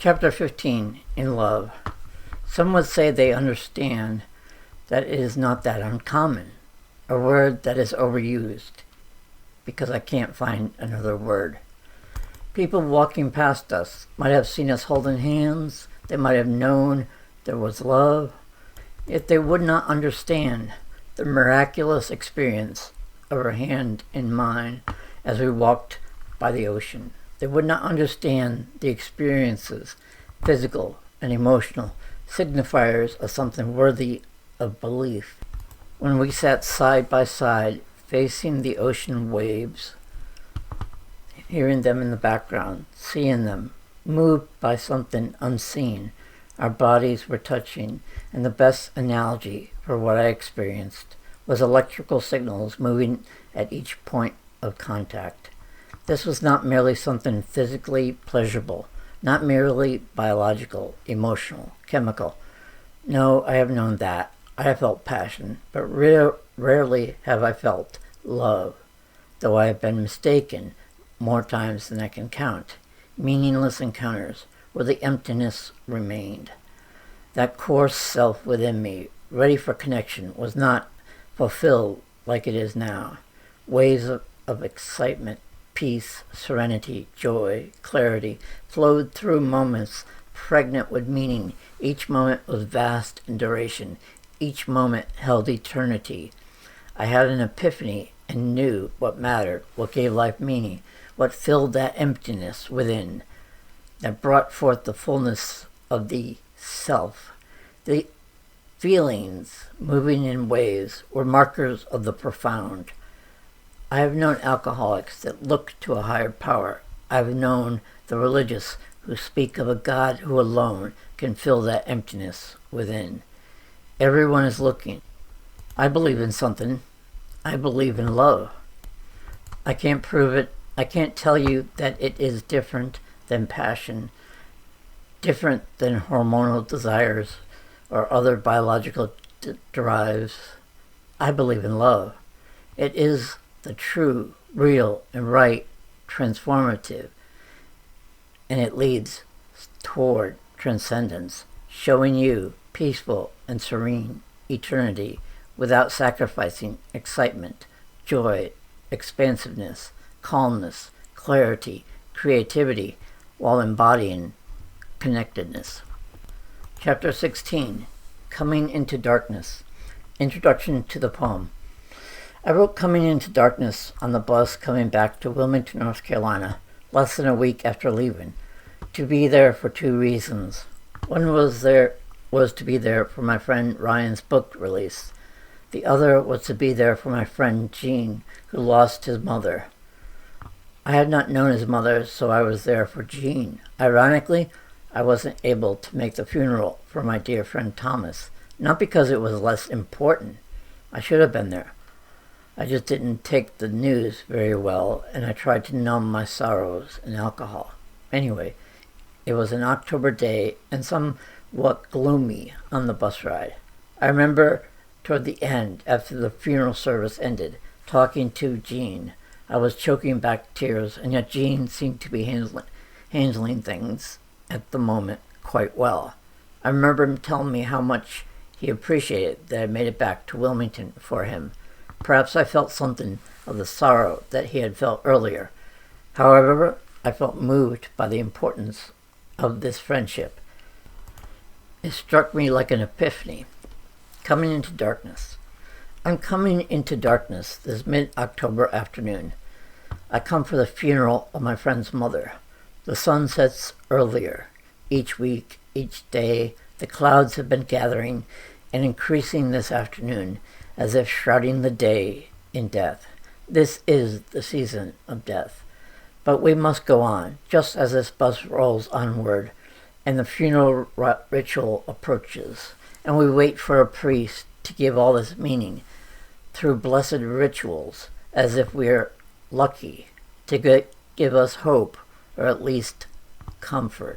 Chapter 15, In Love. Some would say they understand that it is not that uncommon, a word that is overused, because I can't find another word. People walking past us might have seen us holding hands, they might have known there was love, yet they would not understand the miraculous experience of her hand in mine as we walked by the ocean. They would not understand the experiences, physical and emotional, signifiers of something worthy of belief. When we sat side by side, facing the ocean waves, hearing them in the background, seeing them, moved by something unseen, our bodies were touching, and the best analogy for what I experienced was electrical signals moving at each point of contact. This was not merely something physically pleasurable, not merely biological, emotional, chemical. No, I have known that. I have felt passion, but rarely have I felt love, though I have been mistaken more times than I can count. Meaningless encounters where the emptiness remained. That coarse self within me, ready for connection, was not fulfilled like it is now. Waves of excitement, peace, serenity, joy, clarity flowed through moments pregnant with meaning. Each moment was vast in duration. Each moment held eternity. I had an epiphany and knew what mattered, what gave life meaning, what filled that emptiness within, that brought forth the fullness of the self. The feelings, moving in waves, were markers of the profound. I have known alcoholics that look to a higher power. I have known the religious who speak of a God who alone can fill that emptiness within. Everyone is looking. I believe in something. I believe in love. I can't prove it. I can't tell you that it is different than passion, different than hormonal desires or other biological drives. I believe in love. It is the true, real, and right, transformative, and it leads toward transcendence, showing you peaceful and serene eternity without sacrificing excitement, joy, expansiveness, calmness, clarity, creativity, while embodying connectedness. Chapter 16, Coming into Darkness. Introduction to the poem. I wrote Coming into Darkness on the bus coming back to Wilmington, North Carolina, less than a week after leaving, to be there for two reasons. One was to be there for my friend Ryan's book release. The other was to be there for my friend Gene, who lost his mother. I had not known his mother, so I was there for Gene. Ironically, I wasn't able to make the funeral for my dear friend Thomas, not because it was less important. I should have been there. I just didn't take the news very well, and I tried to numb my sorrows in alcohol. Anyway, it was an October day and somewhat gloomy on the bus ride. I remember toward the end, after the funeral service ended, talking to Gene. I was choking back tears, and yet Gene seemed to be handling things at the moment quite well. I remember him telling me how much he appreciated that I made it back to Wilmington for him. Perhaps I felt something of the sorrow that he had felt earlier. However, I felt moved by the importance of this friendship. It struck me like an epiphany. Coming into darkness. I'm coming into darkness this mid-October afternoon. I come for the funeral of my friend's mother. The sun sets earlier. Each week, each day, the clouds have been gathering and increasing this afternoon, as if shrouding the day in death. This is the season of death. But we must go on, just as this bus rolls onward, and the funeral ritual approaches, and we wait for a priest to give all this meaning through blessed rituals, as if we're lucky, to give us hope, or at least comfort.